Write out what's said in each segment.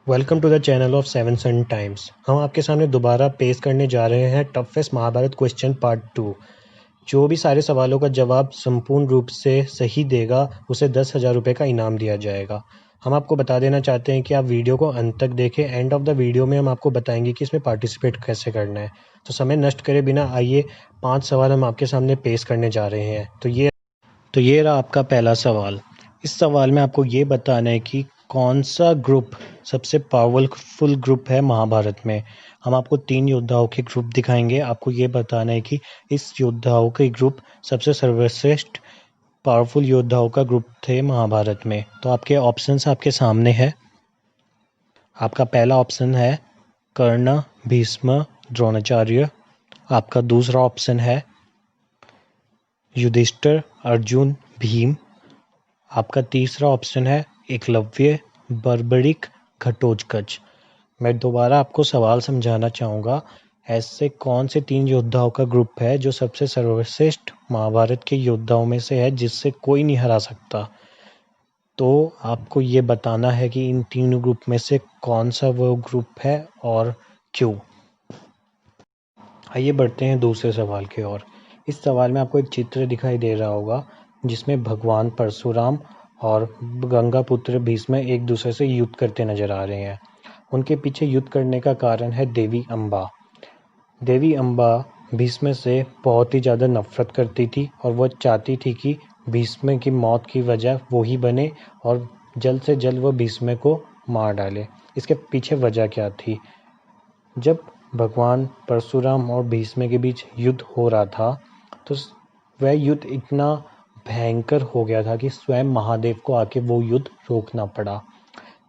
Welcome to the channel of seven sun times. हम आपके सामने दोबारा पेश करने जा रहे हैं टफेस्ट महाभारत क्वेश्चन पार्ट 2। जो भी सारे सवालों का जवाब संपूर्ण रूप से सही देगा उसे 10,000 रुपये का इनाम दिया जाएगा। हम आपको बता देना चाहते हैं कि आप वीडियो को अंत तक देखें। एंड ऑफ द वीडियो में हम आपको बताएंगे कि इसमें पार्टिसिपेट कैसे करना है। तो समय नष्ट करे बिना आइए 5 सवाल हम आपके सामने पेश करने जा रहे हैं। तो ये रहा आपका पहला सवाल। इस सवाल में आपको ये बताना है कि कौन सा ग्रुप सबसे पावरफुल ग्रुप है महाभारत में। हम आपको 3 योद्धाओं के ग्रुप दिखाएंगे। आपको ये बताना है कि इस योद्धाओं के ग्रुप सबसे सर्वश्रेष्ठ पावरफुल योद्धाओं का ग्रुप थे महाभारत में। तो आपके ऑप्शंस आपके सामने है। आपका पहला ऑप्शन है कर्ण, भीष्म, द्रोणाचार्य। आपका दूसरा ऑप्शन है युधिष्ठिर, अर्जुन, भीम। आपका तीसरा ऑप्शन है एकलव्य, बर्बरिक, घटोत्कच। मैं दोबारा आपको सवाल समझाना चाहूँगा। ऐसे कौन से 3 योद्धाओं का ग्रुप है जो सबसे सर्वश्रेष्ठ महाभारत के योद्धाओं में से है, जिससे कोई नहीं हरा सकता। तो आपको ये बताना है कि इन तीनों ग्रुप में से कौन सा वो ग्रुप है और क्यों। आइए बढ़ते हैं दूसरे सवाल की ओर। इस सवाल में आपको एक चित्र दिखाई दे रहा होगा जिसमें भगवान परशुराम और गंगापुत्र भीष्म एक दूसरे से युद्ध करते नजर आ रहे हैं। उनके पीछे युद्ध करने का कारण है देवी अम्बा। देवी अम्बा भीष्म से बहुत ही ज़्यादा नफरत करती थी और वह चाहती थी कि भीष्म की मौत की वजह वो ही बने और जल्द से जल्द वह भीष्म को मार डाले। इसके पीछे वजह क्या थी? जब भगवान परशुराम और भीष्म के बीच युद्ध हो रहा था तो वह युद्ध इतना भयंकर हो गया था कि स्वयं महादेव को आके वो युद्ध रोकना पड़ा।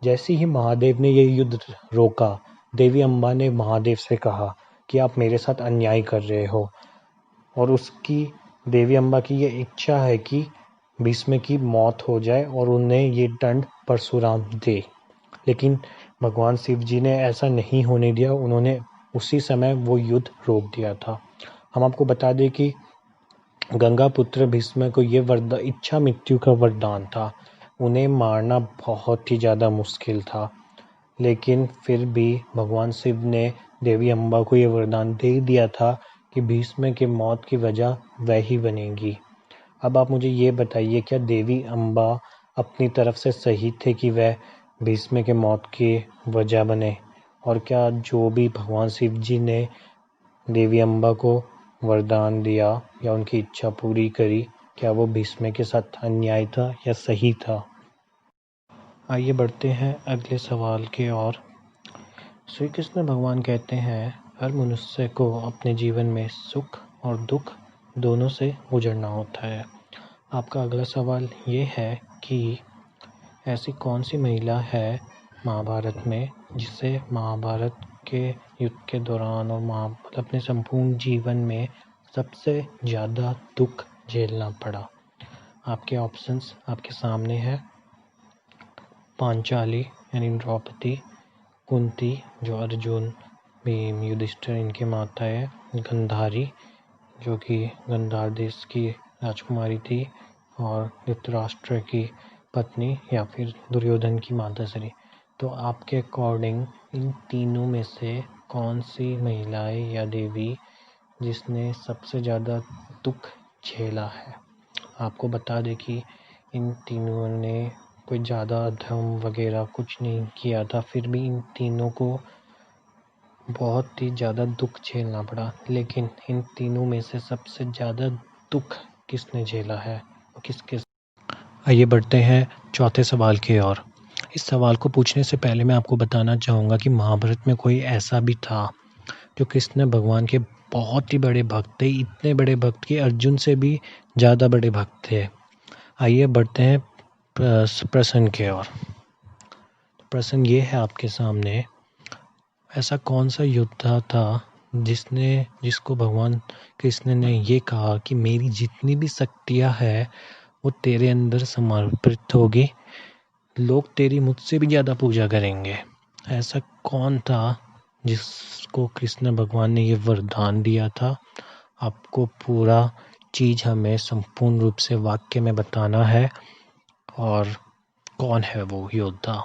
जैसे ही महादेव ने ये युद्ध रोका, देवी अम्बा ने महादेव से कहा कि आप मेरे साथ अन्याय कर रहे हो, और उसकी देवी अम्बा की ये इच्छा है कि भीष्म की मौत हो जाए और उन्हें ये दंड परशुराम दे। लेकिन भगवान शिव जी ने ऐसा नहीं होने दिया। उन्होंने उसी समय वो युद्ध रोक दिया था। हम आपको बता दें कि गंगा पुत्र भीष्म को ये वरदान इच्छा मृत्यु का वरदान था। उन्हें मारना बहुत ही ज़्यादा मुश्किल था, लेकिन फिर भी भगवान शिव ने देवी अम्बा को ये वरदान दे दिया था कि भीष्म की मौत की वजह वह ही बनेगी। अब आप मुझे ये बताइए, क्या देवी अम्बा अपनी तरफ से सही थे कि वह भीष्म के मौत की वजह बने? और क्या जो भी भगवान शिव जी ने देवी अम्बा को वरदान दिया या उनकी इच्छा पूरी करी, क्या वो भीष्म के साथ अन्याय था या सही था? आइए बढ़ते हैं अगले सवाल की ओर। श्री कृष्ण भगवान कहते हैं हर मनुष्य को अपने जीवन में सुख और दुख दोनों से गुजरना होता है। आपका अगला सवाल ये है कि ऐसी कौन सी महिला है महाभारत में जिसे महाभारत के युद्ध के दौरान और अपने संपूर्ण जीवन में सबसे ज़्यादा दुख झेलना पड़ा। आपके ऑप्शंस आपके सामने है। पांचाली यानी द्रौपदी, कुंती जो अर्जुन, भीम, युधिष्ठिर इनकी माता है, गंधारी जो कि गंधार देश की राजकुमारी थी, और धृतराष्ट्र की पत्नी या फिर दुर्योधन की माता श्री। तो आपके अकॉर्डिंग इन तीनों में से कौन सी महिलाएं या देवी जिसने सबसे ज़्यादा दुख झेला है? आपको बता दें कि इन तीनों ने कोई ज़्यादा धर्म वगैरह कुछ नहीं किया था, फिर भी इन तीनों को बहुत ही ज़्यादा दुख झेलना पड़ा। लेकिन इन तीनों में से सबसे ज़्यादा दुख किसने झेला है और किसके? आइए बढ़ते हैं चौथे सवाल की ओर। इस सवाल को पूछने से पहले मैं आपको बताना चाहूँगा कि महाभारत में कोई ऐसा भी था जो कृष्ण भगवान के बहुत ही बड़े भक्त थे। इतने बड़े भक्त कि अर्जुन से भी ज़्यादा बड़े भक्त थे। आइए बढ़ते हैं प्रश्न की ओर। प्रश्न ये है आपके सामने, ऐसा कौन सा योद्धा था जिसको भगवान कृष्ण ने ये कहा कि मेरी जितनी भी शक्तियाँ है वो तेरे अंदर समर्पित होगी, लोग तेरी मुझसे भी ज़्यादा पूजा करेंगे। ऐसा कौन था जिसको कृष्ण भगवान ने ये वरदान दिया था? आपको पूरा चीज़ हमें संपूर्ण रूप से वाक्य में बताना है और कौन है वो योद्धा।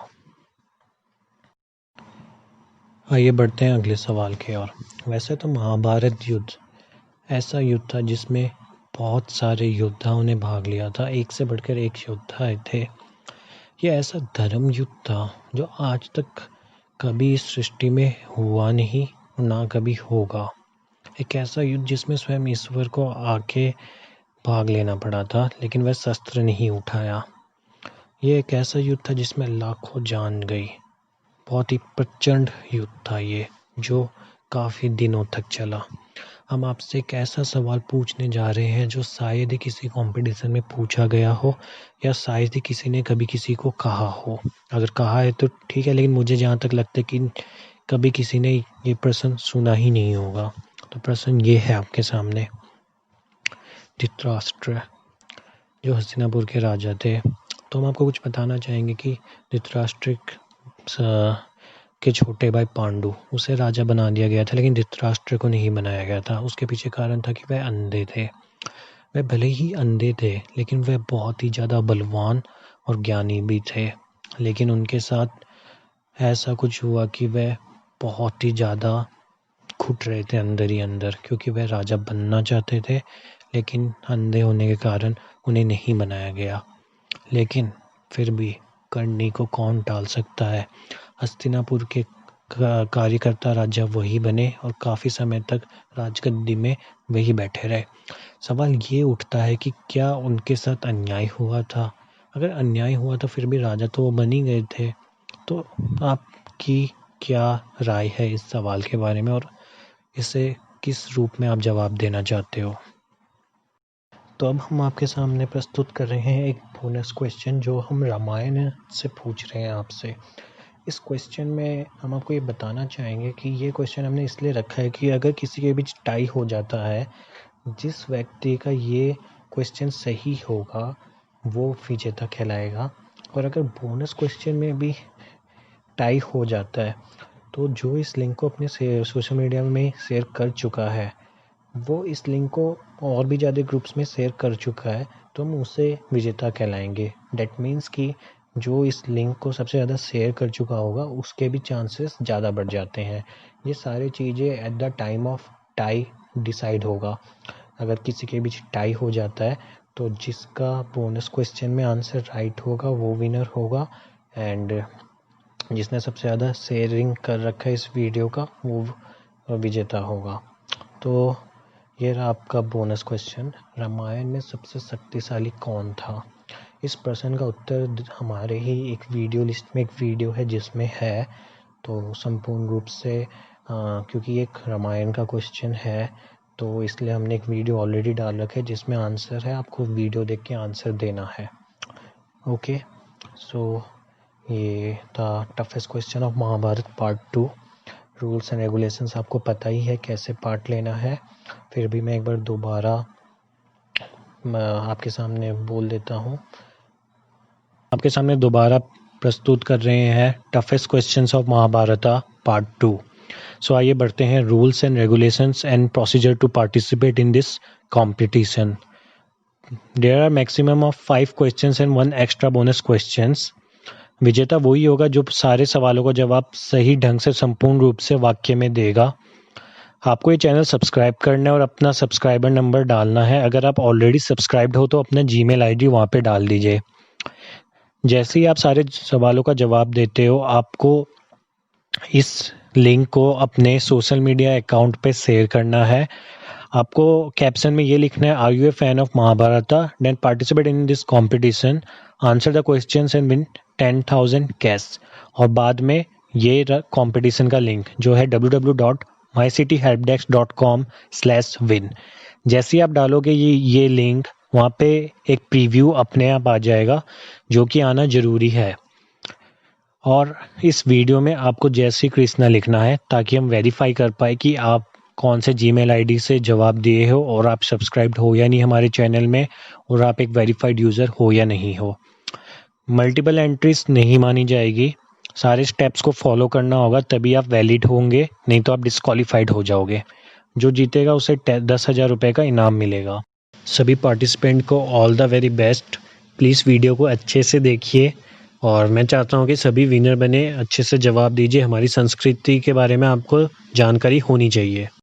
आइए बढ़ते हैं अगले सवाल की ओर। वैसे तो महाभारत युद्ध ऐसा युद्ध था जिसमें बहुत सारे योद्धाओं ने भाग लिया था, एक से बढ़कर एक योद्धा थे। ये ऐसा धर्म युद्ध था जो आज तक कभी इस सृष्टि में हुआ नहीं और ना कभी होगा। एक ऐसा युद्ध जिसमें स्वयं ईश्वर को आके भाग लेना पड़ा था, लेकिन वह शस्त्र नहीं उठाया। ये एक ऐसा युद्ध था जिसमें लाखों जान गई। बहुत ही प्रचंड युद्ध था ये, जो काफ़ी दिनों तक चला। हम आपसे एक ऐसा सवाल पूछने जा रहे हैं जो शायद ही किसी कंपटीशन में पूछा गया हो, या शायद ही किसी ने कभी किसी को कहा हो। अगर कहा है तो ठीक है, लेकिन मुझे जहाँ तक लगता है कि कभी किसी ने ये प्रश्न सुना ही नहीं होगा। तो प्रश्न ये है आपके सामने। धृतराष्ट्र जो हस्तिनापुर के राजा थे, तो हम आपको कुछ बताना चाहेंगे कि धृतराष्ट्र के छोटे भाई पांडु, उसे राजा बना दिया गया था, लेकिन धृतराष्ट्र को नहीं बनाया गया था। उसके पीछे कारण था कि वह अंधे थे। वह भले ही अंधे थे, लेकिन वह बहुत ही ज़्यादा बलवान और ज्ञानी भी थे। लेकिन उनके साथ ऐसा कुछ हुआ कि वह बहुत ही ज़्यादा घुट रहे थे अंदर ही अंदर, क्योंकि वह राजा बनना चाहते थे, लेकिन अंधे होने के कारण उन्हें नहीं बनाया गया। लेकिन फिर भी करनी को कौन टाल सकता है। हस्तिनापुर के कार्यकर्ता राजा वही बने और काफ़ी समय तक राजगद्दी में वही बैठे रहे। सवाल ये उठता है कि क्या उनके साथ अन्याय हुआ था? अगर अन्याय हुआ तो फिर भी राजा तो वो बन ही गए थे। तो आपकी क्या राय है इस सवाल के बारे में, और इसे किस रूप में आप जवाब देना चाहते हो? तो अब हम आपके सामने प्रस्तुत कर रहे हैं एक बोनस क्वेश्चन जो हम रामायण से पूछ रहे हैं आपसे। इस क्वेश्चन में हम आपको ये बताना चाहेंगे कि ये क्वेश्चन हमने इसलिए रखा है कि अगर किसी के बीच टाई हो जाता है, जिस व्यक्ति का ये क्वेश्चन सही होगा वो विजेता कहलाएगा। और अगर बोनस क्वेश्चन में भी टाई हो जाता है तो जो इस लिंक को अपने सोशल मीडिया में शेयर कर चुका है, वो इस लिंक को और भी ज़्यादा ग्रुप्स में शेयर कर चुका है, तो हम उसे विजेता कहलाएंगे। डेट मीन्स कि जो इस लिंक को सबसे ज़्यादा शेयर कर चुका होगा उसके भी चांसेस ज़्यादा बढ़ जाते हैं। ये सारी चीज़ें at the time of tie decide होगा। अगर किसी के बीच टाई हो जाता है तो जिसका बोनस क्वेश्चन में आंसर राइट होगा वो विनर होगा, एंड जिसने सबसे ज़्यादा शेयरिंग कर रखा है इस वीडियो का वो विजेता होगा। तो ये रहा आपका बोनस क्वेश्चन। रामायण में सबसे शक्तिशाली कौन था? इस प्रश्न का उत्तर हमारे ही एक वीडियो लिस्ट में एक वीडियो है जिसमें है। तो संपूर्ण रूप से क्योंकि एक रामायण का क्वेश्चन है तो इसलिए हमने एक वीडियो ऑलरेडी डाल रखा है जिसमें आंसर है। आपको वीडियो देख के आंसर देना है। ओके, सो ये था toughest question of Mahabharat part 2। Rules and regulations आपको पता ही है कैसे पार्ट लेना है, फिर भी मैं एक बार दोबारा आपके सामने बोल देता हूँ। आपके सामने दोबारा प्रस्तुत कर रहे हैं toughest questions of Mahabharat part 2। So आइए बढ़ते हैं rules and regulations and procedure to participate in this competition. There are maximum of 5 questions and 1 extra bonus questions. विजेता वही होगा जो सारे सवालों का जवाब सही ढंग से संपूर्ण रूप से वाक्य में देगा। आपको ये चैनल सब्सक्राइब करना है और अपना सब्सक्राइबर नंबर डालना है। अगर आप ऑलरेडी सब्सक्राइब्ड हो तो अपना जीमेल आईडी वहाँ पे डाल दीजिए। जैसे ही आप सारे सवालों का जवाब देते हो, आपको इस लिंक को अपने सोशल मीडिया अकाउंट पे शेयर करना है। आपको कैप्शन में ये लिखना है, are you a fan of Mahabharat, then participate in this competition, answer the questions and win 10,000 cash. और बाद में ये कॉम्पिटिशन का लिंक जो है www.mycityhelpdesk.com/win। जैसे ही आप डालोगे ये लिंक, वहाँ पे एक प्रीव्यू अपने आप आ जाएगा जो कि आना ज़रूरी है। और इस वीडियो में आपको जय श्री कृष्णा लिखना है ताकि हम वेरीफाई कर पाए कि आप कौन से जीमेल आईडी से जवाब दिए हो और आप सब्सक्राइब्ड हो या नहीं हमारे चैनल में, और आप एक वेरीफाइड यूज़र हो या नहीं हो। मल्टीपल एंट्रीज नहीं मानी जाएगी। सारे स्टेप्स को फॉलो करना होगा तभी आप वैलिड होंगे, नहीं तो आप डिस्क्वालीफाइड हो जाओगे। जो जीतेगा उसे 10,000 रुपये का इनाम मिलेगा। सभी पार्टिसिपेंट को all the very best. Please video को अच्छे से देखिए और मैं चाहता हूँ कि सभी विनर बने, अच्छे से जवाब दीजिए, हमारी संस्कृति के बारे में आपको जानकारी होनी चाहिए।